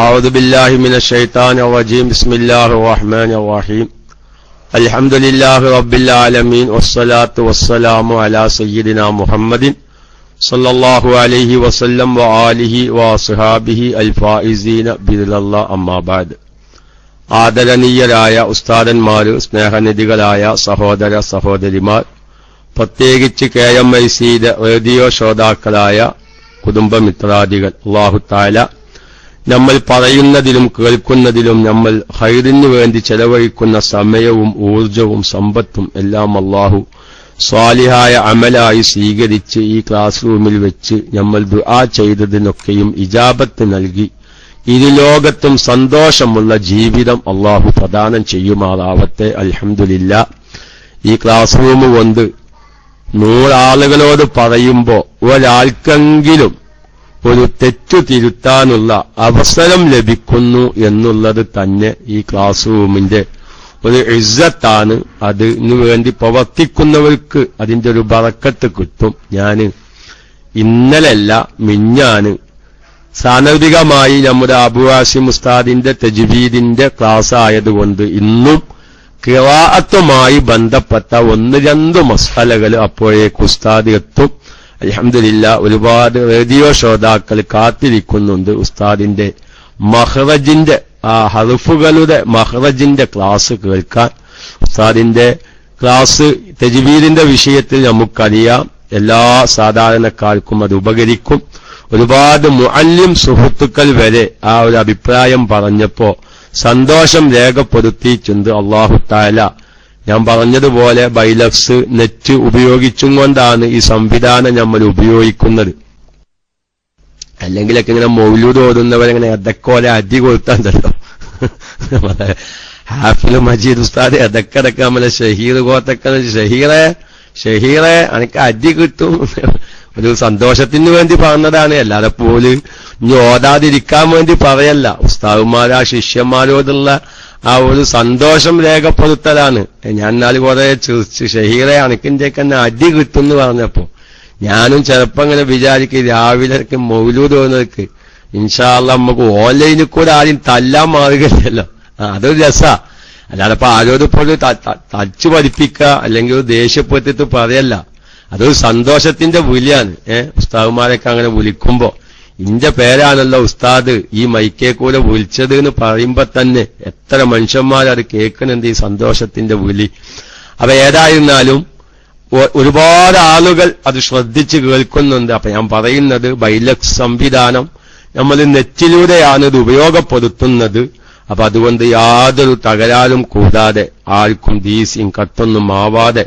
أعوذ بالله من الشيطان الرجيم بسم الله الرحمن الرحيم الحمد لله رب العالمين والصلاة والسلام على سيدنا محمد صلى الله عليه وسلم وآله وصحابه الفائزين برضا الله أما بعد ആദരണീയരായ ഉസ്താദന്മാര്, സ്നേഹനിധികളായ സഹോദര സഹോദരിമാർ, പ്രത്യേകിച്ച് KMIC റേഡിയോ ശ്രോതാക്കളായ കുടുംബമിത്രാദികൾ, അല്ലാഹു തആല നമ്മൾ പറയുന്നതിലും കേൾക്കുന്നതിലും നമ്മൾ ഖൈറിനു വേണ്ടി ചെലവഴിക്കുന്ന സമയവും ഊർജവും സമ്പത്തും എല്ലാം അല്ലാഹു സ്വാലിഹായ അമലായി സ്വീകരിച്ച് ഈ ക്ലാസ് റൂമിൽ വെച്ച് നമ്മൾ ദുആ ചെയ്തതിനൊക്കെയും ഇജാബത്ത് നൽകി ഇരുലോകത്തും സന്തോഷമുള്ള ജീവിതം അല്ലാഹു പ്രദാനം ചെയ്യുമാറാവട്ടെ. അൽഹംദുലില്ലാ. ഈ ക്ലാസ് റൂം കൊണ്ട് 100 ആളുകളോട് പറയുമ്പോ ഒരാൾക്കെങ്കിലും ഒരു തെറ്റു തിരുത്താനുള്ള അവസരം ലഭിക്കുന്നു എന്നുള്ളത് തന്നെ ഈ ക്ലാസ് റൂമിന്റെ ഒരു ഇസ്സത്താണ്. അതിനു വേണ്ടി പ്രവർത്തിക്കുന്നവർക്ക് അതിന്റെ ഒരു ബറക്കത്ത് കിട്ടും. ഞാന് ഇന്നലല്ല മിഞ്ഞാന് സാന്ദർഭികമായി നമ്മുടെ അബൂ ഹാസിം ഉസ്താദിന്റെ തജ്വീദിന്റെ ക്ലാസ് ആയതുകൊണ്ട് ഇന്നും ഖിറാഅത്തുമായി ബന്ധപ്പെട്ട 1-2 മസ്അലകൾ അപ്പോഴേക്ക് ഉസ്താദ് എത്തും. അൽഹംദുലില്ലാ. ഒരുപാട് റേഡിയോ ശ്രോതാക്കൾ കാത്തിരിക്കുന്നുണ്ട് ഉസ്താദിന്റെ മഖ്റജിന്റെ ഹർഫുകളുടെ മഖ്റജിന്റെ ക്ലാസ് കേൾക്കാൻ. ഉസ്താദിന്റെ ക്ലാസ് തജ്വീദിന്റെ വിഷയത്തിൽ നമുക്കറിയാം, എല്ലാ സാധാരണക്കാർക്കും അത് ഉപകരിക്കും. ഒരുപാട് മുഅല്ലിം സുഹൃത്തുക്കൾ വരെ ആ ഒരു അഭിപ്രായം പറഞ്ഞപ്പോ സന്തോഷം രേഖപ്പെടുത്തിയിട്ടുണ്ട്. അല്ലാഹു തആല ഞാൻ പറഞ്ഞതുപോലെ ബൈലക്സ് നെറ്റ് ഉപയോഗിച്ചും കൊണ്ടാണ് ഈ സംവിധാനം നമ്മൾ ഉപയോഗിക്കുന്നത്. അല്ലെങ്കിലൊക്കെ ഇങ്ങനെ മൗലൂദ് ഓതുന്നവരെങ്ങനെ എതക്കോലെ അടി കൊടുത്താണ്ടല്ലോ. ഹാഫിൽ മജീദ് ഉസ്താദ് എതക്കടക്ക നമ്മളെ ഷഹീർ കോത്തക്ക ഷഹീറെ അനക്ക് അടി കിട്ടും, ഒരു സന്തോഷത്തിന് വേണ്ടി പറഞ്ഞതാണ്. അല്ലാതെ പോല് ഇനി ഓതാതിരിക്കാൻ വേണ്ടി പറയല്ല. ഉസ്താദുമാർ ആ ശിഷ്യന്മാരോടുള്ള ആ ഒരു സന്തോഷം രേഖപ്പെടുത്തലാണ്. ഞാൻ നാല് കുറെ ചിരിച്ച് ഷഹീറെ അണക്കിന്റെയൊക്കെ തന്നെ അടി കിട്ടും എന്ന് പറഞ്ഞപ്പോ ഞാനും ചിലപ്പോ ഇങ്ങനെ വിചാരിക്കും, രാവിലെ മൗലൂദ് തോന്നുന്നവർക്ക് ഇൻഷാ അല്ലാഹ് നമുക്ക് ഓൺലൈനിൽ കൂടെ ആരും തല്ലാൻ മാറുകയില്ലല്ലോ. അതൊരു രസാ. അല്ലാതെ ഇപ്പൊ ആരോടും തച്ചു പഠിപ്പിക്കുക അല്ലെങ്കിൽ ദേഷ്യപ്പെട്ടിട്ട് പറയല്ല. അതൊരു സന്തോഷത്തിന്റെ വിളിയാണ്. ഉസ്താദുമാരൊക്കെ അങ്ങനെ വിളിക്കുമ്പോ ഇന്റെ പേരാണല്ലോ ഉസ്താദ് ഈ മൈക്കേ കൂടെ വിളിച്ചത് എന്ന് പറയുമ്പോ തന്നെ എത്ര മനുഷ്യന്മാരത് കേൾക്കുന്നുണ്ട്, ഈ സന്തോഷത്തിന്റെ വിളി. അപ്പൊ ഏതായിരുന്നാലും ഒരുപാട് ആളുകൾ അത് ശ്രദ്ധിച്ച് കേൾക്കുന്നുണ്ട്. അപ്പൊ ഞാൻ പറയുന്നത് ബൈലക്സ് സംവിധാനം നമ്മൾ നെറ്റിലൂടെയാണ് ഇത് ഉപയോഗപ്പെടുത്തുന്നത്. അപ്പൊ അതുകൊണ്ട് യാതൊരു തകരാറും കൂടാതെ ആർക്കും ദീസിയും കത്തൊന്നും ആവാതെ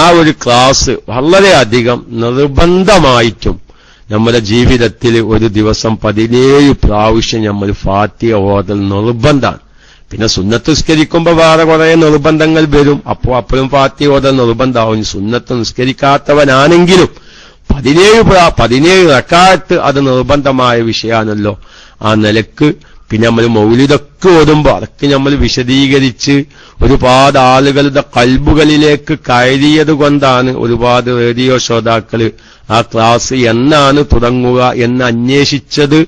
ആ ഒരു ക്ലാസ് വളരെയധികം നിർബന്ധമായിട്ടും നമ്മുടെ ജീവിതത്തിൽ ഒരു ദിവസം 17 പ്രാവശ്യം നമ്മൾ ഫാത്തിഹ ഓതൽ നിർബന്ധമാണ്. പിന്നെ സുന്നത്ത് നിസ്കരിക്കുമ്പോ വേറെ കുറെ നിർബന്ധങ്ങൾ വരും. അപ്പോഴും ഫാത്തിഹ ഓതൽ നിർബന്ധമാവും. സുന്നത്ത് നിസ്കരിക്കാത്തവനാണെങ്കിലും 17 റക്അത്ത് അത് നിർബന്ധമായ വിഷയമാണല്ലോ. ആ നിലക്ക് പിന്നെ നമ്മൾ മൗലിദൊക്കെ ഓതുമ്പോ അതൊക്കെ നമ്മൾ വിശദീകരിച്ച് ഒരുപാട് ആളുകളുടെ കൽബുകളിലേക്ക് കയറിയത് കൊണ്ടാണ് ഒരുപാട് റേഡിയോ ശ്രോതാക്കള് ആ ക്ലാസ് എന്നാണ് തുടങ്ങുക എന്ന് അന്വേഷിച്ചത്.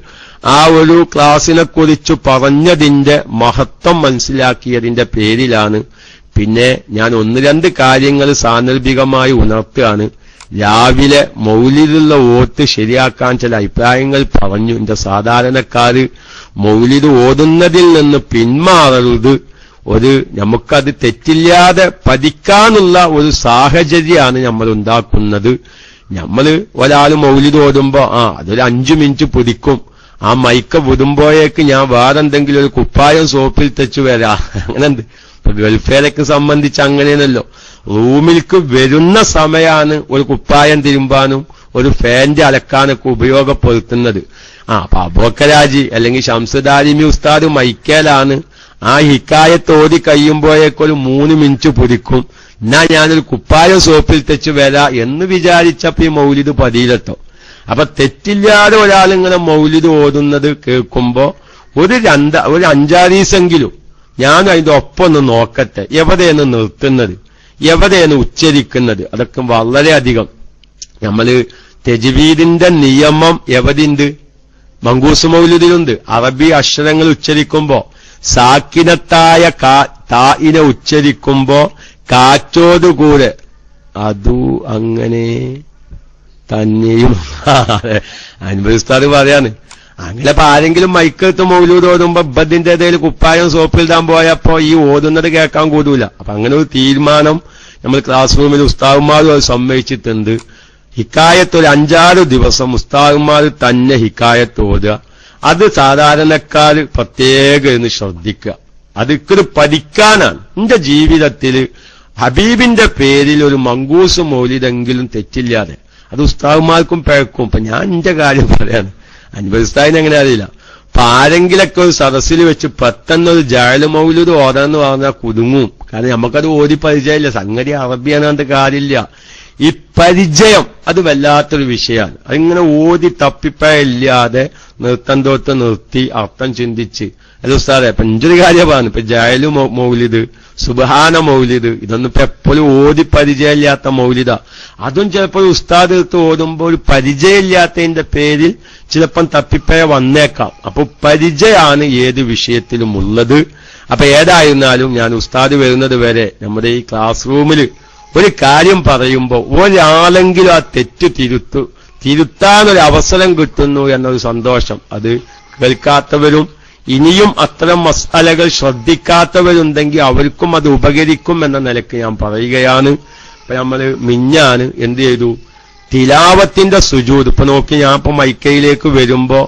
ആ ഒരു ക്ലാസിനെ കുറിച്ച് പറഞ്ഞതിന്റെ മഹത്വം മനസ്സിലാക്കിയതിന്റെ പേരിലാണ്. പിന്നെ ഞാൻ 1-2 കാര്യങ്ങൾ സാന്ദർഭികമായി ഉണർത്തുകയാണ്. രാവിലെ മൗലിദുള്ള ഓത്ത് ശരിയാക്കാൻ ചില അഭിപ്രായങ്ങൾ പറഞ്ഞു. എന്റെ സാധാരണക്കാര് മൗലിദ് ഓതുന്നതിൽ നിന്ന് പിന്മാറരുത്. നമുക്കത് തെറ്റില്ലാതെ പഠിക്കാനുള്ള ഒരു സാഹചര്യമാണ് നമ്മൾ ഉണ്ടാക്കുന്നത്. ഒരാൾ മൗലിദ് ഓതുമ്പോ അതൊരു 5 മിനിറ്റ് പിടിക്കും. ആ മൈക്ക വിടുമ്പോഴേക്ക് ഞാൻ വേറെന്തെങ്കിലും ഒരു കുപ്പായം സോപ്പിൽ തെച്ചു വരാം. അങ്ങനെന്ത് ഇപ്പൊ ഗൾഫേരൊക്കെ സംബന്ധിച്ച് അങ്ങനെയാണല്ലോ. റൂമിലേക്ക് വരുന്ന സമയമാണ് ഒരു കുപ്പായം തിരുമ്പാനും ഒരു ഫാന്റെ അലക്കാനൊക്കെ ഉപയോഗപ്പെടുത്തുന്നത്. അപ്പൊ അബൂബക്കറാജി അല്ലെങ്കിൽ ശംസുദാരിമി ഉസ്താദ് മൈക്കേലാണ് ആ ഹിക്കായത്ത് ഓതി കഴിയുമ്പോഴേക്കൊരു 3 മിനിറ്റ് പിടിക്കും. എന്നാ ഞാനൊരു കുപ്പായം സോപ്പിൽ തെച്ചു വരാ എന്ന് വിചാരിച്ചപ്പോ ഈ മൗലിദ് പതിയിലെത്തോ. അപ്പൊ തെറ്റില്ലാതെ ഒരാളിങ്ങനെ മൗലിദ് ഓതുന്നത് കേൾക്കുമ്പോ ഒരു 5-6 ദിവസമെങ്കിലും ഞാൻ അതിന്റെ ഒപ്പം ഒന്ന് നോക്കട്ടെ, എവിടെയാണ് നിർത്തുന്നത്, എവിടെയാണ് ഉച്ചരിക്കുന്നത്. അതൊക്കെ വളരെയധികം നമ്മള് തജ്വീദിന്റെ നിയമം എവിടെയുണ്ട്? മങ്കൂസ് മൗലിദിലുണ്ട്. അറബി അക്ഷരങ്ങൾ ഉച്ചരിക്കുമ്പോ സാക്കിനത്തായ തായിനെ ഉച്ചരിക്കുമ്പോ കാറ്റോടുകൂടെ അതു അങ്ങനെ തന്നെയും അനുഭവിസ്താറ് പറയാണ്. അങ്ങനെ ഇപ്പൊ ആരെങ്കിലും മൈക്കെടുത്ത് മൗലൂദ് ഓതുമ്പോ ബദ്ദിന്റെ ഇടയിൽ കുപ്പായം സോപ്പിൽടാൻ പോയപ്പോ ഈ ഓതുന്നത് കേൾക്കാൻ കൂടൂല. അപ്പൊ അങ്ങനെ ഒരു തീരുമാനം നമ്മൾ ക്ലാസ് റൂമിൽ ഉസ്താദുമാരും അത് സമ്മതിച്ചിട്ടുണ്ട്. ഹിക്കായത്ത് ഒരു 5-6 ദിവസം ഉസ്താദുമാർ തന്നെ ഹിക്കായത്ത് ഓതുക. അത് സാധാരണക്കാർ പ്രത്യേകം എന്ന് ശ്രദ്ധിക്കുക. അതൊക്കെ പഠിക്കാനാണ്. എന്റെ ജീവിതത്തിൽ ഹബീബിന്റെ പേരിൽ ഒരു മങ്കൂസ് മൗലിദെങ്കിലും തെറ്റില്ലാതെ. അത് ഉസ്താദുമാർക്കും പിഴക്കും. ഇപ്പൊ ഞാൻ എന്റെ കാര്യം പറയാണ്, അനുഭവിസ്താദിന് എങ്ങനെ അറിയില്ല. അപ്പൊ ആരെങ്കിലൊക്കെ ഒരു സദസ്സിൽ വെച്ച് പെട്ടെന്നൊരു ജഅൽ മൗലിദ് ഓതാന്ന് പറഞ്ഞാൽ കുടുങ്ങും. കാരണം നമുക്കത് ഓതി പരിചയമില്ല. സംഗതി അറബിയാനാണ്ട് കാര്യമില്ല. ഈ പരിചയം അത് വല്ലാത്തൊരു വിഷയമാണ്. അതിങ്ങനെ ഓതി തപ്പിപ്പയില്ലാതെ നിർത്തന്തോത്ത് നിർത്തി അർത്ഥം ചിന്തിച്ച് അല്ല ഉസ്താദെ ഇപ്പൊ ഇഞ്ചൊരു കാര്യമാണ്. ഇപ്പൊ ജഅൽ മൗലിദ്, സുബ്ഹാന മൗലിദ്, ഇതൊന്നും ഇപ്പൊ എപ്പോഴും ഓതി പരിചയമില്ലാത്ത മൗലിദ. അതും ചിലപ്പോൾ ഉസ്താദ് എടുത്ത് ഓതുമ്പോൾ ഒരു പരിചയമില്ലാത്തതിന്റെ പേരിൽ ചിലപ്പം തപ്പിപ്പയ വന്നേക്കാം. അപ്പൊ പരിചയമാണ് ഏത് വിഷയത്തിലും ഉള്ളത്. അപ്പൊ ഏതായിരുന്നാലും ഞാൻ ഉസ്താദ് വരുന്നത് വരെ നമ്മുടെ ഈ ക്ലാസ് റൂമിൽ ഒരു കാര്യം പറയുമ്പോ ഒരാളെങ്കിലും ആ തെറ്റ് തിരുത്താനൊരു അവസരം കിട്ടുന്നു എന്നൊരു സന്തോഷം, അത് കേൾക്കാത്തവരും ഇനിയും അത്തരം മസാലകൾ ശ്രദ്ധിക്കാത്തവരുണ്ടെങ്കിൽ അവർക്കും അത് ഉപകരിക്കും എന്ന നിലയ്ക്ക് ഞാൻ പറയുകയാണ്. ഇപ്പൊ നമ്മള് മിഞ്ഞാന് എന്ത് ചെയ്തു, തിലാവത്തിന്റെ സുജൂദ്. ഇപ്പൊ നോക്കി ഞാൻ ഇപ്പൊ മൈക്കയിലേക്ക് വരുമ്പോ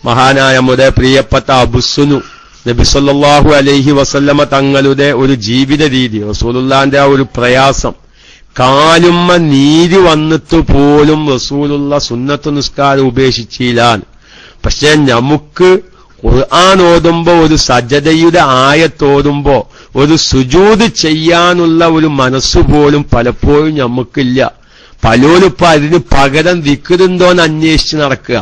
മഹാനായ നമ്മുടെ പ്രിയപ്പെട്ട അബുസ്സുനു നബി സല്ലല്ലാഹു അലൈഹി വസല്ലമ തങ്ങളുടെ ഒരു ജീവിത രീതി, റസൂലുള്ളാന്റെ ആ ഒരു പ്രയാസം, കാലുമ്മ നീര് വന്നിട്ട് പോലും റസൂലുള്ള സുന്നത്ത് നിസ്കാരം ഉപേക്ഷിച്ചില്ലാൻ. പക്ഷെ നമുക്ക് ഖുർആൻ ഓതുമ്പോ ഒരു സജദയുടെ ആയത്തോതുമ്പോ ഒരു സുജൂദ് ചെയ്യാനുള്ള ഒരു മനസ്സുപോലും പലപ്പോഴും നമുക്കില്ല. പലരും ഇപ്പൊ അതിന് പകരം ദിക്റുണ്ടോന്ന് അന്വേഷിച്ച് നടക്കുക.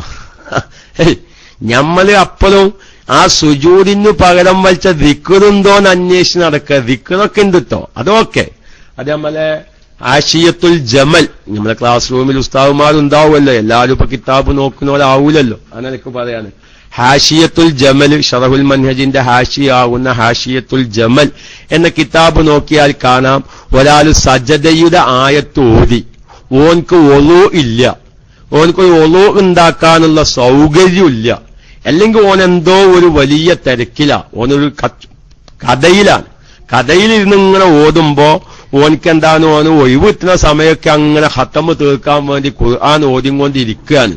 ഞമ്മള് അപ്പോഴും ആ സുജൂദിന് പകരം വലിച്ച ദിക്റുണ്ടോന്ന് അന്വേഷിച്ച് നടക്കുക. ദിക്റൊക്കെ ഉണ്ട് ട്ടോ, അതൊക്കെ. അത് നമ്മളെ ആശിയത്തുൽ ജമൽ, നമ്മളെ ക്ലാസ് റൂമിൽ ഉസ്താദുമാരുണ്ടാവുമല്ലോ, എല്ലാവരും ഇപ്പൊ കിതാബ് നോക്കുന്ന പോലെ ആവൂലല്ലോ. അതെനിക്ക് പറയാണ്, ഹാഷിയത്തുൽ ജമൽ, ഷറഹുൽ മൻഹജിന്റെ ഹാഷിയാവുന്ന ഹാഷിയത്തുൽ ജമൽ എന്ന കിതാബ് നോക്കിയാൽ കാണാം, ഒരാൾ സജദയുടെ ആയത്ത് ഓതി, ഓൻക്ക് ഒളു ഇല്ല, ഓൻക്കൊരു ഒളു ഉണ്ടാക്കാനുള്ള സൗകര്യമില്ല, അല്ലെങ്കിൽ ഓൻ എന്തോ ഒരു വലിയ തിരക്കില, ഓനൊരു കഥയിലാണ്. കഥയിലിരുന്ന് ഇങ്ങനെ ഓതുമ്പോ ഓൻക്ക് എന്താണ്, ഓന് ഒഴിവുറ്റുന്ന സമയമൊക്കെ അങ്ങനെ ഹത്തമ് തീർക്കാൻ വേണ്ടി ഖുർആൻ ഓതിക്കൊണ്ടിരിക്കുകയാണ്.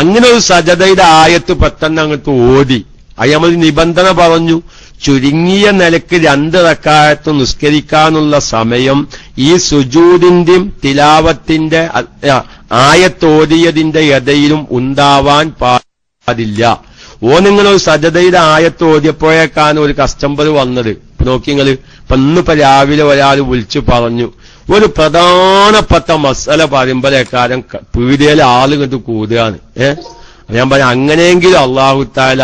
അങ്ങനെ ഒരു സജദയുടെ ആയത്ത് പെട്ടെന്ന് അങ്ങോട്ട് ഓതി. അയാൾ നിബന്ധന പറഞ്ഞു, ചുരുങ്ങിയ നിലക്ക് 2 റക്അത്ത് നിസ്കരിക്കാനുള്ള സമയം ഈ സുജൂദിന്റെയും തിലാവത്തിന്റെ ആയത്തോതിയതിന്റെ ഇടയിലും ഉണ്ടാവാൻ പാടില്ല. ഓനിങ്ങനെ ഒരു സജദയുടെ ആയത്ത് ഓതിയപ്പോഴേക്കാണ് ഒരു കസ്റ്റമർ വന്നത്. നോക്കി നിങ്ങള് ഇപ്പൊ ഇന്നിപ്പോ രാവിലെ ഒരാൾ വിളിച്ചു പറഞ്ഞു, ഒരു പ്രധാനപ്പെട്ട മസല പറയുമ്പോഴേക്കാരം പീടികയിലെ ആളുകൾ കൂടുകയാണ്. ഞാൻ പറഞ്ഞു, അങ്ങനെയെങ്കിലും അള്ളാഹു താല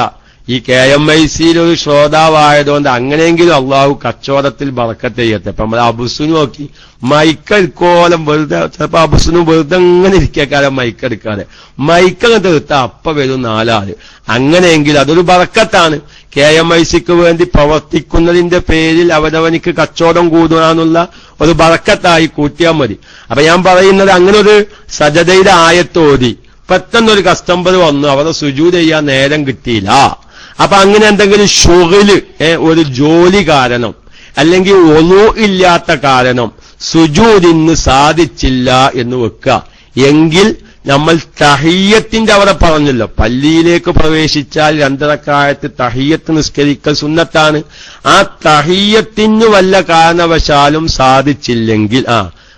ഈ KMICയിൽ ഒരു ശ്രോതാവായതുകൊണ്ട് അങ്ങനെയെങ്കിലും അള്ളാഹു കച്ചവടത്തിൽ ബറക്കത്ത് ചെയ്യട്ടെ. അപ്പൊ നമ്മൾ അബുസുന് നോക്കി മൈക്കെടുക്കോലം വെറുതെ, ചിലപ്പോ അബുസുന് വെറുതെ അങ്ങനെ ഇരിക്കാരം മൈക്കെടുക്കാതെ, മൈക്കങ്ങ് എടുത്താൽ അപ്പ വരും 4 ആള്. അങ്ങനെയെങ്കിൽ അതൊരു ബറക്കത്താണ്. KMICക്ക് വേണ്ടി പ്രവർത്തിക്കുന്നതിന്റെ പേരിൽ അവനവനിക്ക് കച്ചവടം കൂടുവാനുള്ള ഒരു ബറക്കത്തായി കൂട്ടിയാൽ മതി. അപ്പൊ ഞാൻ പറയുന്നത്, അങ്ങനെ ഒരു സജദയുടെ ആയത്തോതി പെട്ടെന്നൊരു കസ്റ്റമർ വന്നു, അവരെ സുജൂദ് ചെയ്യാൻ നേരം കിട്ടിയില്ല. അപ്പൊ അങ്ങനെ എന്തെങ്കിലും ഷുഗല്, ഒരു ജോലി കാരണം അല്ലെങ്കിൽ ഒളു ഇല്ലാത്ത കാരണം സുജൂദിന് സാധിച്ചില്ല എന്ന് വെക്കുക. എങ്കിൽ നമ്മൾ തഹിയ്യത്തിന്റെ അവിടെ പറഞ്ഞല്ലോ, പള്ളിയിലേക്ക് പ്രവേശിച്ചാൽ 2 റക്അത്ത് തഹിയ്യത്ത് നിസ്കരിക്കൽ സുന്നത്താണ്. ആ തഹിയ്യത്തിന് വല്ല കാരണവശാലും സാധിച്ചില്ലെങ്കിൽ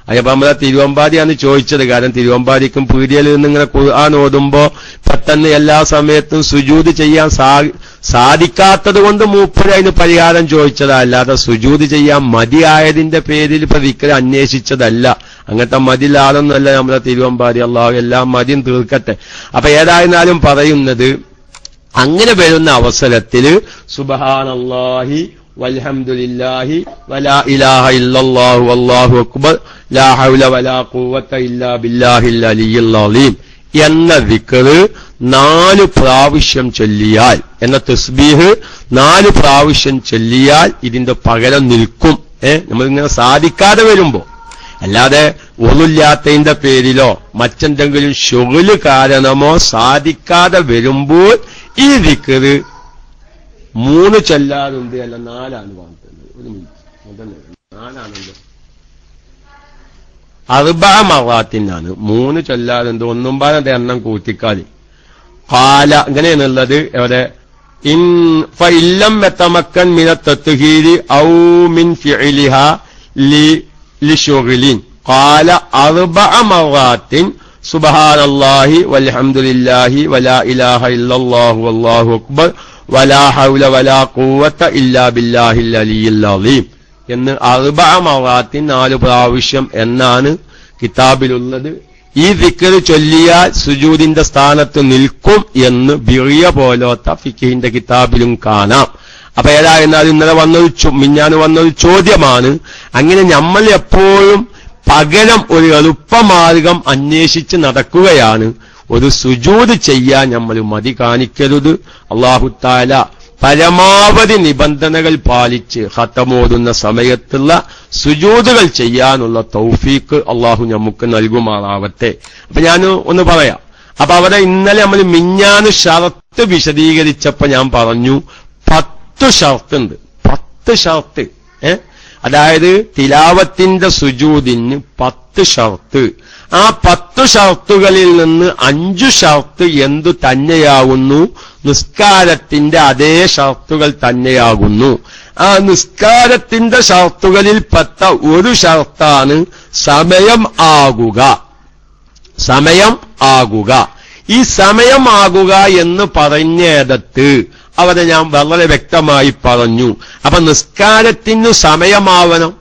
അപ്പൊ നമ്മളെ തിരുവമ്പാടിയാണ് ചോദിച്ചത്. കാരണം തിരുവമ്പാടിക്കും പീടികയിൽ നിന്ന് ഇങ്ങനെ ഖുർആൻ ഓതുമ്പോ പെട്ടെന്ന് എല്ലാ സമയത്തും സുജൂദ് ചെയ്യാൻ സാധിക്കാത്തത് കൊണ്ട് മൂപ്പര് അതിന് പരിഹാരം ചോദിച്ചതാ, അല്ലാതെ സുജൂദ് ചെയ്യാൻ മതിയായതിന്റെ പേരിൽ ഇപ്പൊ ദിക്ർ അന്വേഷിച്ചതല്ല. അങ്ങനത്തെ മതിലാളൊന്നുമല്ല നമ്മളെ തിരുവമ്പാടി. അള്ളാഹു എല്ലാം മതിയും തീർക്കട്ടെ. അപ്പൊ ഏതായിരുന്നാലും പറയുന്നത്, അങ്ങനെ വരുന്ന അവസരത്തിൽ സുബ്ഹാനല്ലാഹി വൽഹംദുലില്ലാഹി വലാ ഇലാഹ ഇല്ലല്ലാഹു വല്ലാഹു അക്ബർ ലാ ഹൗല വലാ ഖുവത ഇല്ലാ ബില്ലാഹിൽ അലിയ്യിൽ അലീം എന്ന ദിക്ർ 4 പ്രാവശ്യം ചൊല്ലിയാൽ, എന്ന തസ്ബീഹ് 4 പ്രാവശ്യം ചൊല്ലിയാൽ ഇതിന്റെ പകരം നിൽക്കും. നമ്മളിങ്ങനെ സാധിക്കാതെ വരുമ്പോ, അല്ലാതെ ഒന്നുമില്ലാത്തതിന്റെ പേരിലോ മറ്റെന്തെങ്കിലും ശുഗ്ല് കാരണമോ സാധിക്കാതെ വരുമ്പോൾ ഈ ദിക്ർ 3 ചൊല്ലാറുണ്ട്. അല്ല 4ആണ് പറഞ്ഞത്. ഒരു മിനിറ്റ്, 4ആണല്ലോ. 4 മറാത്തിനാണ് 3 ചൊല്ലാറുണ്ട്. ഒന്നും പാടെ എണ്ണം കൂട്ടിക്കാലി. കാല ഇങ്ങനെയാണുള്ളത്. എവിടെ ഫഇല്ലം യതമക്കൻ മിന തത്ഹീരി ഔ മിൻ ഫിഇലിഹാ ലിശുഗ്ലിൻ ഖാല 4 മറാത്തിൻ സുബ്ഹാനല്ലാഹി വൽഹംദുലില്ലാഹി വലാ ഇലാഹ ഇല്ലല്ലാഹു വല്ലാഹു അക്ബർ വലാ ഹൗല വലാ ഖുവത ഇല്ലാ ബില്ലാഹിൽ അലിയിൽ അളീം എന്ന് 4 മറാത്തിൻ 4 പ്രാവശ്യം എന്നാണ് കിതാബിലുള്ളത്. ഈ ദിക്ർ ചൊല്ലിയാൽ സുജൂദിന്റെ സ്ഥാനത്ത് നിൽക്കും എന്ന് ബിറിയ പോലത്തെ ഫിഖിന്റെ കിതാബിലും കാണാം. അപ്പൊ ഏതായിരുന്നാലും ഇന്നലെ മിഞ്ഞാന്ന് വന്നൊരു ചോദ്യമാണ്. അങ്ങനെ നമ്മൾ എപ്പോഴും പകരം ഒരു എളുപ്പമാർഗം അന്വേഷിച്ച് നടക്കുകയാണ്. ഒരു സുജൂദ് ചെയ്യാൻ നമ്മൾ മടി കാണിക്കരുത്. അല്ലാഹു തആല പരമാവധി നിബന്ധനകൾ പാലിച്ച് ഖതമോതുന്ന സമയത്തുള്ള സുജൂദുകൾ ചെയ്യാനുള്ള തൗഫീഖ് അല്ലാഹു നമുക്ക് നൽകുമാറാവട്ടെ. അപ്പൊ ഞാൻ ഒന്ന് പറയാം. അപ്പൊ അവിടെ ഇന്നലെ നമ്മൾ മിഞ്ഞാന്ന് ഷർത്ത് വിശദീകരിച്ചപ്പോ ഞാൻ പറഞ്ഞു 10 ഷർത്തുണ്ട്. 10 ഷർത്ത്. അതായത് തിലാവത്തിന്റെ സുജൂദിന് 10 ഷർത്ത്. ആ 10 ഷർത്തുകളിൽ നിന്ന് 5 ഷർത്ത് എന്തു തന്നെയാകുന്നു? നിസ്കാരത്തിന്റെ അതേ ഷർത്തുകൾ തന്നെയാകുന്നു. ആ നിസ്കാരത്തിന്റെ ഷർത്തുകളിൽപ്പെട്ട ഒരു ഷർത്താണ് സമയം ആകുക. സമയം ആകുക. ഈ സമയം ആകുക എന്ന് പറഞ്ഞിടത്ത് അവരെ ഞാൻ വളരെ വ്യക്തമായി പറഞ്ഞു. അപ്പൊ നിസ്കാരത്തിനു സമയമാവണം.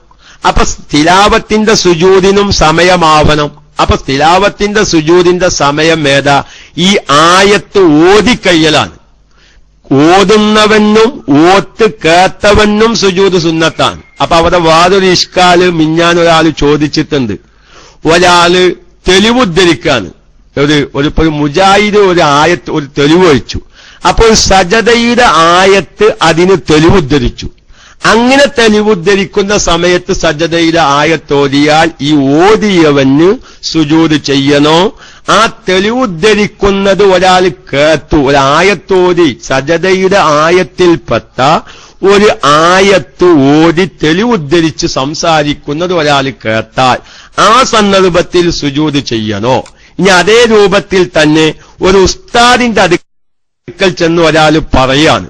അപ്പൊ തിലാവത്തിന്റെ സുജൂദിനും സമയമാവണം. അപ്പൊ തിലാവത്തിന്റെ സുജൂദിന്റെ സമയം ഏതാ? ഈ ആയത്ത് ഓതിക്കഴിയലാണ്. ഓതുന്നവനും ഓത്ത് കേട്ടവനും സുജൂദ് സുന്നത്താണ്. അപ്പൊ അവിടെ വേറൊരു ഇഷ്കാല് മിഞ്ഞാനൊരാൾ ചോദിച്ചിട്ടുണ്ട്. ഒരാള് തെളിവുദ്ധരിക്കാണ്. ഒരു മുജാഹിദ് ഒരു ആയത്ത് ഒരു തെളിവൊഴിച്ചു. അപ്പോൾ സജദയുടെ ആയത്ത് അതിന് തെളിവുദ്ധരിച്ചു. അങ്ങനെ തെളിവുദ്ധരിക്കുന്ന സമയത്ത് സജദയുടെ ആയത്തോതിയാൽ ഈ ഓതിയവന് സുജൂദ് ചെയ്യണോ? ആ തെളിവുദ്ധരിക്കുന്നത് ഒരാൾ കേട്ടു, ഒരു ആയത്തോതി സജദയുടെ ആയത്തിൽപ്പെട്ട ഒരു ആയത്ത് ഓതി തെളിവുദ്ധരിച്ച് സംസാരിക്കുന്നത് ഒരാൾ കേട്ടാൽ ആ സന്ദർഭത്തിൽ സുജൂദ് ചെയ്യണോ? ഇനി അതേ രൂപത്തിൽ തന്നെ ഒരു ഉസ്താദിന്റെ അടുക്കൽ ചെന്ന് ഒരാൾ പറയാം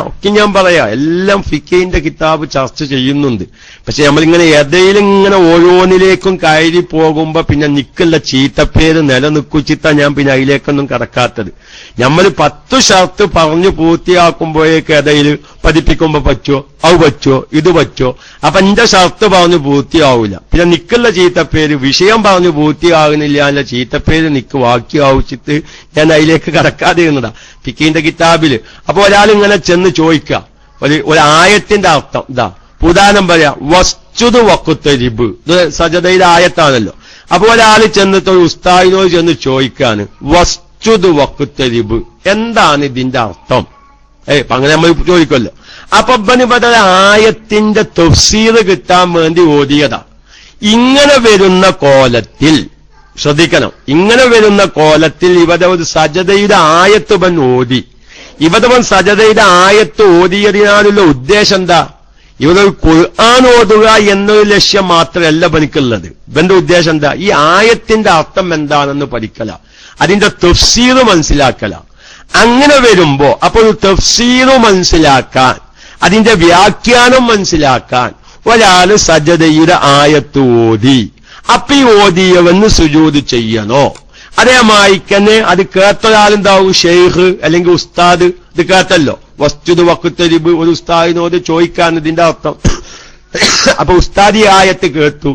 ഒക്കെ ഞാൻ പറയാം. എല്ലാം ഫിഖിന്റെ കിതാബ് ചർച്ച ചെയ്യുന്നുണ്ട്. പക്ഷെ നമ്മളിങ്ങനെ ഇടയിലിങ്ങനെ ഓരോന്നിലേക്കും കയറി പോകുമ്പോ പിന്നെ നിക്കുള്ള ചീത്തപ്പേര് നിലനിൽക്കുച്ചിട്ടാ ഞാൻ പിന്നെ അതിലേക്കൊന്നും കടക്കാത്തത്. നമ്മൾ 10 ഷർത്ത് പറഞ്ഞു പൂർത്തിയാക്കുമ്പോഴേക്ക് ഇടയിൽ പഠിപ്പിക്കുമ്പോ പറ്റുമോ, അത് പറ്റുമോ, ഇത് പറ്റുമോ? അപ്പൊ എന്റെ ഷർത്ത് പറഞ്ഞു പൂർത്തിയാവൂല. പിന്നെ നിക്കുള്ള ചീത്തപ്പേര് വിഷയം പറഞ്ഞു പൂർത്തിയാകുന്നില്ല എന്ന ചീത്തപ്പേര് നിക്ക് വാക്യാവശ്യത്ത് ഞാൻ അതിലേക്ക് കടക്കാതെ ഇരുന്നതാ ഫിഖിന്റെ കിതാബില്. അപ്പൊ ഒരാളിങ്ങനെ ചെന്ന് ചോദിക്കുക ഒരു ആയത്തിന്റെ അർത്ഥം ഇതാ. ഉദാഹരണം പറയാം, വസ്തുത് വക്കുത്തരിബ്. ഇത് സജദയുടെ ആയത്താണല്ലോ. അപ്പൊ ഒരാൾ ചെന്നിട്ട് ഒരു ഉസ്താദിനോട് ചെന്ന് ചോദിക്കാണ് വസ്തുത് വക്കുത്തരിബ് എന്താണ് ഇതിന്റെ അർത്ഥം? അങ്ങനെ നമ്മൾ ചോദിക്കുമല്ലോ. അപ്പൊ ബനിബദ ആയത്തിന്റെ തഫ്സീർ കിട്ടാൻ വേണ്ടി ഓതിയതാ. ഇങ്ങനെ വരുന്ന കോലത്തിൽ ശ്രദ്ധിക്കണം. ഇങ്ങനെ വരുന്ന കോലത്തിൽ ഇവിടെ ഒരു സജദയുടെ ആയത്ത് ബൻ ഓതി. ഇവിടെ സജദയുടെ ആയത്ത് ഓതിയതിനാലുള്ള ഉദ്ദേശം എന്താ? ഇവിടെ ഒരു ഖുർആൻ ഓതുക എന്നൊരു ലക്ഷ്യം മാത്രമല്ല ബനിക്കുള്ളത്. ഇവന്റെ ഉദ്ദേശം എന്താ? ഈ ആയത്തിന്റെ അർത്ഥം എന്താണെന്ന് പഠിക്കല, അതിന്റെ തഫ്സീർ മനസ്സിലാക്കല. അങ്ങനെ വരുമ്പോ അപ്പോൾ തഫ്സീർ മനസ്സിലാക്കാൻ, അതിന്റെ വ്യാഖ്യാനം മനസ്സിലാക്കാൻ ഒരാള് സജദയുടെ ആയത്ത് ഓതി. അപ്പൊ ഈ ഓതിയവന് സുജൂദ് ചെയ്യണോ? അതേമായിക്കന്നെ അത് കേട്ടൊരാളുണ്ടാവും, ഷെയ്ഖ് അല്ലെങ്കിൽ ഉസ്താദ്. ഇത് കേട്ടല്ലോ, വസ്തുത് വക്കുത്തരിബ്. ഒരു ഉസ്താദിനോട് ചോദിക്കാൻ ഇതിന്റെ അർത്ഥം. അപ്പൊ ഉസ്താദി ആയത്ത് കേട്ടു,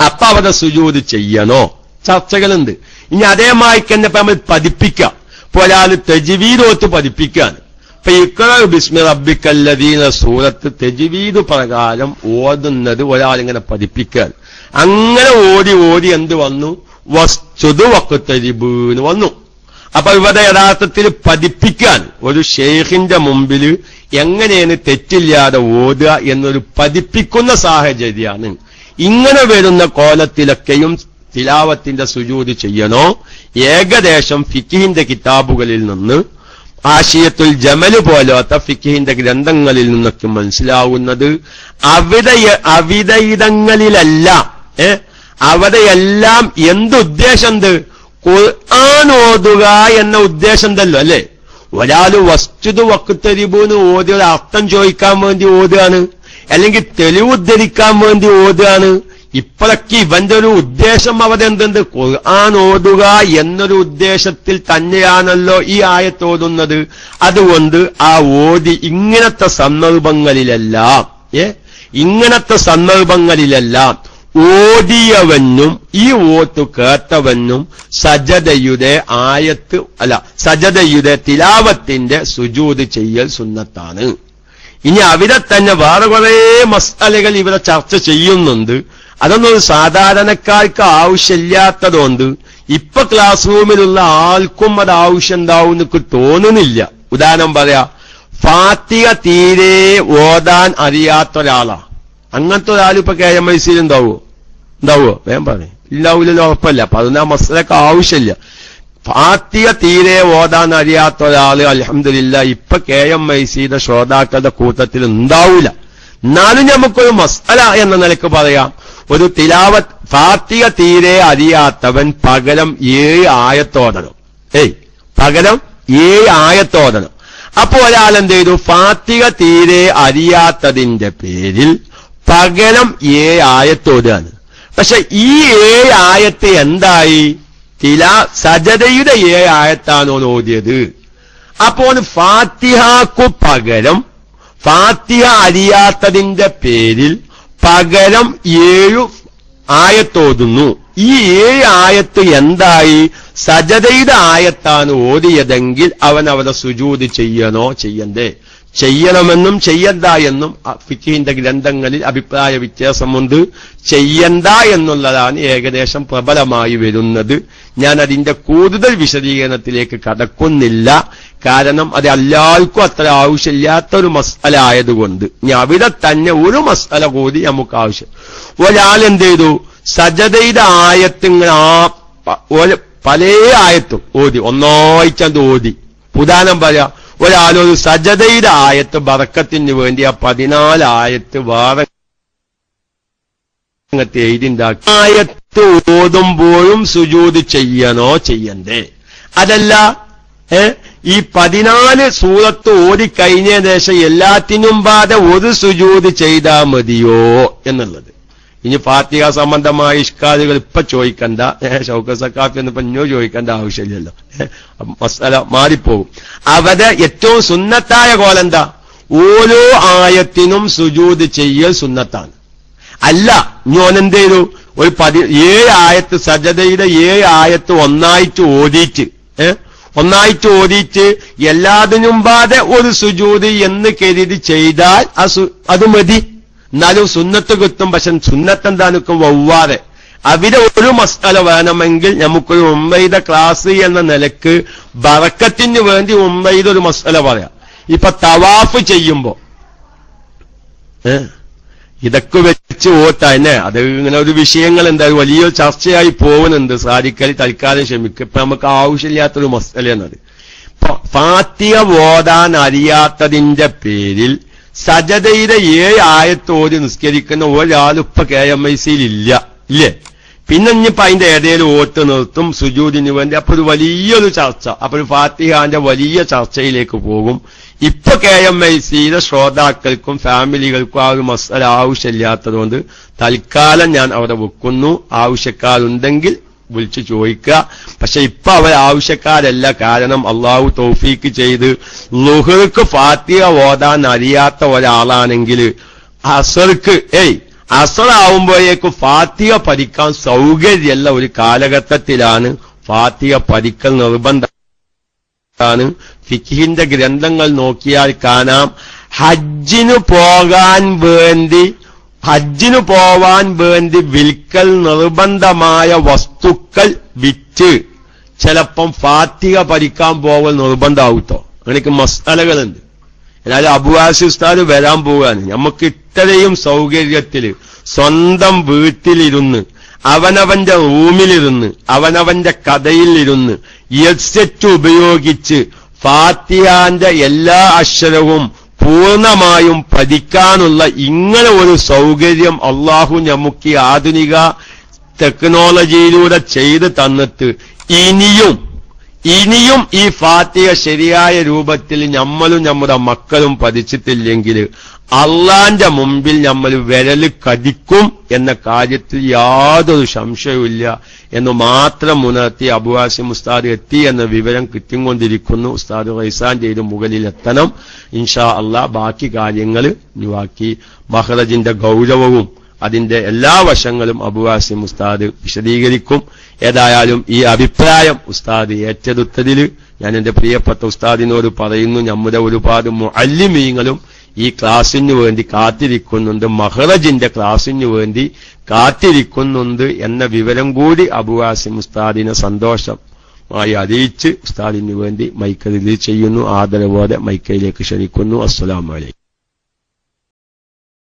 അപ്പൊ അവിടെ സുജൂദ് ചെയ്യണോ? ചർച്ചകളുണ്ട്. ഇനി അതേമായിക്കന്നെ ഇപ്പൊ നമ്മൾ പഠിപ്പിക്കാം. ഇപ്പൊ ഒരാൾ തജ്വീദോത്ത് പഠിപ്പിക്കാൻ, ഇപ്പൊ ഇഖ്റ ബിസ്മി റബ്ബിക്കല്ലദീന സൂറത്ത് തജ്വീദ് പ്രകാരം ഓതുന്നത് ഒരാളിങ്ങനെ പഠിപ്പിക്കാൻ. അങ്ങനെ ഓടി എന്ത് വന്നു? വസ്തുതു വഖ്തരിബൂന്ന് വന്നു. അപ്പൊ ഇവിടെ യഥാർത്ഥത്തിൽ പഠിപ്പിക്കാൻ ഒരു ഷെയ്ഖിന്റെ മുമ്പിൽ എങ്ങനെയാണ് തെറ്റില്ലാതെ ഓതുക എന്നൊരു പഠിപ്പിക്കുന്ന സാഹചര്യമാണ്. ഇങ്ങനെ വരുന്ന കോലത്തിലൊക്കെയും തിലാവത്തിന്റെ സുജൂദ് ചെയ്യണോ? ഏകദേശം ഫിഖിന്റെ കിതാബുകളിൽ നിന്ന് ആശിയത്തുൽ ജമൽ പോലത്തെ ഫിഖിന്റെ ഗ്രന്ഥങ്ങളിൽ നിന്നൊക്കെ മനസ്സിലാവുന്നത് അവിധയിടങ്ങളിലെല്ലാം അവിടെയെല്ലാം എന്തുദ്ദേശമുണ്ട്? ഖുർആൻ ഓതുക എന്ന ഉദ്ദേശം ഉണ്ടല്ലോ അല്ലേ? ഒരാൾ വസ്തുതു വഖ്തരിബൂന്ന് ഓതിയുടെ അർത്ഥം ചോദിക്കാൻ വേണ്ടി ഓതുകയാണ്, അല്ലെങ്കിൽ തെളിവുദ്ധരിക്കാൻ വേണ്ടി ഓതുകയാണ്. ഇപ്പോഴൊക്കെ ഇവന്റെ ഒരു ഉദ്ദേശം അവിടെ എന്തുണ്ട്? ഖുർആൻ ഓതുക എന്നൊരു ഉദ്ദേശത്തിൽ തന്നെയാണല്ലോ ഈ ആയത്ത് ഓതുന്നത്. അതുകൊണ്ട് ആ ഓതി ഇങ്ങനത്തെ സന്ദർഭങ്ങളിലെല്ലാം ഓതിയവനും ഈ ഓത്ത് കേട്ടവനും സജദയുടെ തിലാവത്തിന്റെ സുജൂദ് ചെയ്യൽ സുന്നത്താണ്. ഇനി അവിടെ തന്നെ വേറെ കുറെ മസ്അലകൾ ഇവിടെ ചർച്ച ചെയ്യുന്നുണ്ട്. അതൊന്നും സാധാരണക്കാർക്ക് ആവശ്യമില്ലാത്തതുകൊണ്ട് ഇപ്പൊ ക്ലാസ് റൂമിലുള്ള ആൾക്കും അത് ആവശ്യം ഉണ്ടാവും എനിക്ക് തോന്നുന്നില്ല. ഉദാഹരണം പറയാ, ഫാത്തിഹ തീരെ ഓതാൻ അറിയാത്ത ഒരാളാ. അങ്ങനത്തെ ഒരാൾ ഇപ്പൊ KMIC ഉണ്ടാവോ? വേഗം പറയും. ഇല്ലാവൂലല്ലോ, ഉറപ്പല്ല. അപ്പൊ അതിന് ആ മസ്അലക്ക് ആവശ്യമില്ല. ഫാത്തിഹ തീരെ ഓതാൻ അറിയാത്ത ഒരാള് അൽഹംദുലില്ലാ ഇപ്പൊ KMICയുടെ ശ്രോതാക്കളുടെ കൂട്ടത്തിൽ ഉണ്ടാവൂല. എന്നാലും നമുക്കൊരു മസ്അല എന്ന നിലക്ക് പറയാം. ഒരു തിലാവത്ത് ഫാത്തിഹ തീരെ അറിയാത്തവൻ പകരം 7 ആയത്തോടണം. പകരം 7 ആയത്തോടണം. അപ്പൊ ഒരാൾ എന്ത് ചെയ്തു? ഫാത്തിഹ തീരെ അറിയാത്തതിന്റെ പേരിൽ പകരം 7 ആയത്തോടാണ്. പക്ഷെ ഈ 7 ആയത്ത് എന്തായി? സജദയുടെ 7 ആയത്താണോ ഓതിയത്? അപ്പോൾ ഫാത്തിഹക്കു പകരം ഫാത്തിഹ അറിയാത്തതിന്റെ പേരിൽ പകരം 7 ആയത്തോതുന്നു. ഈ 7 ആയത്ത് എന്തായി? സജദയുടെ ആയത്താണ് ഓതിയതെങ്കിൽ അവൻ അവിടെ സുജൂദ് ചെയ്യണോ ചെയ്യണ്ടേ? ചെയ്യണമെന്നും ചെയ്യണ്ട എന്നും ഫിഖിന്റെ ഗ്രന്ഥങ്ങളിൽ അഭിപ്രായ വ്യത്യാസമുണ്ട്. ചെയ്യണ്ട എന്നുള്ളതാണ് ഏകദേശം പ്രബലമായി വരുന്നത്. ഞാൻ അതിന്റെ കൂടുതൽ വിശദീകരണത്തിലേക്ക് കടക്കുന്നില്ല. കാരണം അത് എല്ലാവർക്കും അത്ര ആവശ്യമില്ലാത്തൊരു മസ്അല ആയതുകൊണ്ട്. ഇനി അവിടെ തന്നെ ഒരു മസ്അല കൂടി നമുക്ക് ആവശ്യം. ഒരാൾ എന്ത് ചെയ്തു? സജദയുടെ ആയത്തിങ്ങനെ പല ആയത്തും ഓതി ഒന്നായിച്ചത് ഓതി. ഉദാഹരണം പറയാ, ഒരാളൊരു സജദയുടെ ആയത്ത് ബറക്കത്തിന് വേണ്ടി ആ 14 ആയത്ത് വേറെ എഴുതിണ്ടാക്കി. ആയത്ത് ഓതുമ്പോഴും സുജൂദ് ചെയ്യണോ ചെയ്യണ്ടേ? അതല്ല ഈ 14 സൂറത്ത് ഓടിക്കഴിഞ്ഞ ശേഷം എല്ലാത്തിനും ബാധ ഒരു സുജൂദ് ചെയ്താ മതിയോ എന്നുള്ളത്. ഇനി ഫാത്തിഹ സംബന്ധമായ ഇഷ്കാലുകൾ ഇപ്പൊ ചോദിക്കണ്ട. ഷൗക്കത്ത് സഖാഫി എന്നിപ്പോ ഇന്നോ ചോദിക്കേണ്ട ആവശ്യമില്ലല്ലോ. മസ്അല മാറിപ്പോകും. അവിടെ ഏറ്റവും സുന്നത്തായ കോലെന്താ? ഓരോ ആയത്തിനും സുജൂദ് ചെയ്യൽ സുന്നത്താണ്. അല്ല ഞാനെന്ത് ചെയ്തു? ഒരു 7 ആയത്ത് സജദയുടെ 7 ആയത്ത് ഒന്നായിട്ട് ഓതിയിട്ട് എല്ലാത്തിനും ബാധ ഒരു സുജൂദ് എന്ന് കരുതി ചെയ്താൽ അത് മതി. എന്നാലും സുന്നത്ത് കിട്ടും. പക്ഷെ സുന്നത്ത് എന്താ നിൽക്കും? വവ്വാതെ അവിടെ ഒരു മസ്അല വേണമെങ്കിൽ നമുക്കൊരു ഉമ്മയുടെ ക്ലാസ് എന്ന നിലക്ക് ബറക്കത്തിന് വേണ്ടി ഉമ്മയുടെ ഒരു മസ്അല പറയാം. ഇപ്പൊ തവാഫ് ചെയ്യുമ്പോ ഇതൊക്കെ വെച്ച് ഓട്ടാന്നെ അത് ഇങ്ങനെ ഒരു വിഷയങ്ങൾ എന്തായാലും വലിയൊരു ചർച്ചയായി പോകുന്നുണ്ട്. സാരിക്കലി തൽക്കാലം ക്ഷമിക്കും. ഇപ്പൊ നമുക്ക് ആവശ്യമില്ലാത്തൊരു മസ്അല എന്നത് ഫാത്തിഹ ഓതാൻ അറിയാത്തതിന്റെ പേരിൽ സജദയുടെ 7 ആയത്ത് ഓതി നിസ്കരിക്കുന്ന ഒരാളും ഇപ്പൊ KMICയിൽ ഇല്ലേ? പിന്നെ ഇനിയിപ്പോ അതിന്റെ ഏതേലും ഓത്ത് നിർത്തും സുജൂദിന് വേണ്ടി. അപ്പൊ ഒരു വലിയൊരു ചർച്ച, അപ്പൊ ഒരു ഫാത്തിഹാന്റെ വലിയ ചർച്ചയിലേക്ക് പോകും. ഇപ്പൊ KMICയുടെ ശ്രോതാക്കൾക്കും ഫാമിലികൾക്കും ആ ഒരു മസ്അല ആവശ്യമില്ലാത്തതുകൊണ്ട് തൽക്കാലം ഞാൻ അവിടെ വെക്കുന്നു. ആവശ്യക്കാരുണ്ടെങ്കിൽ വിളിച്ചു ചോദിക്കുക. പക്ഷെ ഇപ്പൊ അവർ ആവശ്യക്കാരല്ല. കാരണം അള്ളാഹു തൗഫീക്ക് ചെയ്ത് ളുഹ്ർക്ക് ഫാത്തിഹ ഓതാൻ അറിയാത്ത ഒരാളാണെങ്കിൽ അസർ ആവുമ്പോഴേക്ക് ഫാത്തിഹ പഠിക്കാൻ സൗകര്യമുള്ള ഒരു കാലഘട്ടത്തിലാണ് ഫാത്തിഹ പഠിക്കൽ നിർബന്ധമാണ്. ഫിഖിന്റെ ഗ്രന്ഥങ്ങൾ നോക്കിയാൽ കാണാം, ഹജ്ജിന് പോകാൻ വേണ്ടി ഹജ്ജിന് പോവാൻ വേണ്ടി വിൽക്കൽ നിർബന്ധമായ വസ്തുക്കൾ വിറ്റ് ചിലപ്പം ഫാത്തിഹ പഠിക്കാൻ പോകൽ നിർബന്ധമാവൂട്ടോ. അങ്ങനെയൊക്കെ മസാലകളുണ്ട്. എന്നാലും അബുവാസി ഉസ്താദ് വരാൻ പോവാണ്. നമുക്ക് ഇത്രയും സൗകര്യത്തില് സ്വന്തം വീട്ടിലിരുന്ന് അവനവന്റെ റൂമിലിരുന്ന് അവനവന്റെ കഥയിലിരുന്ന് ഹെഡ്സെറ്റ് ഉപയോഗിച്ച് ഫാത്തിഹാന്റെ എല്ലാ അക്ഷരവും പൂർണ്ണമായും പഠിക്കാനുള്ള ഇങ്ങനെ ഒരു സൗകര്യം അള്ളാഹു നമുക്ക് ആധുനിക ടെക്നോളജിയിലൂടെ ചെയ്ത് തന്നിട്ട് ഇനിയും ഈ ഫാത്തിഹ ശരിയായ രൂപത്തിൽ നമ്മളും നമ്മുടെ മക്കളും പഠിച്ചിട്ടില്ലെങ്കിൽ അള്ളാന്റെ മുമ്പിൽ നമ്മൾ വിരല് കടിക്കും എന്ന കാര്യത്തിൽ യാതൊരു സംശയവുമില്ല എന്ന് മാത്രം ഉണർത്തി അബുവാസിം ഉസ്താദ് എത്തി എന്ന വിവരം കിട്ടിക്കൊണ്ടിരിക്കുന്നു. ഉസ്താദ് റൈസാൻ ചെയ്ത് മുകളിലെത്തണം ഇൻഷാ അള്ളാ. ബാക്കി കാര്യങ്ങൾ ബാക്കി മഹ്റജിന്റെ ഗൗരവവും അതിന്റെ എല്ലാ വശങ്ങളും അബുവാസിം ഉസ്താദ് വിശദീകരിക്കും. ഏതായാലും ഈ അഭിപ്രായം ഉസ്താദ് ഏറ്റെടുത്തതിൽ ഞാൻ എന്റെ പ്രിയപ്പെട്ട ഉസ്താദിനോട് പറയുന്നു, നമ്മുടെ ഒരുപാട് മുഅല്ലിമീങ്ങളും ഈ ക്ലാസിന് വേണ്ടി കാത്തിരിക്കുന്നുണ്ട്, മഹ്റജിന്റെ ക്ലാസിന് വേണ്ടി കാത്തിരിക്കുന്നുണ്ട് എന്ന വിവരം കൂടി അബുവാസിം ഉസ്താദിനെ സന്തോഷമായി അറിയിച്ച് ഉസ്താദിന് വേണ്ടി മൈക്ക് റിലീസ് ചെയ്യുന്നു. ആദരവോടെ മൈക്കയിലേക്ക് ക്ഷണിക്കുന്നു. അസ്സലാമു അലൈക്കും.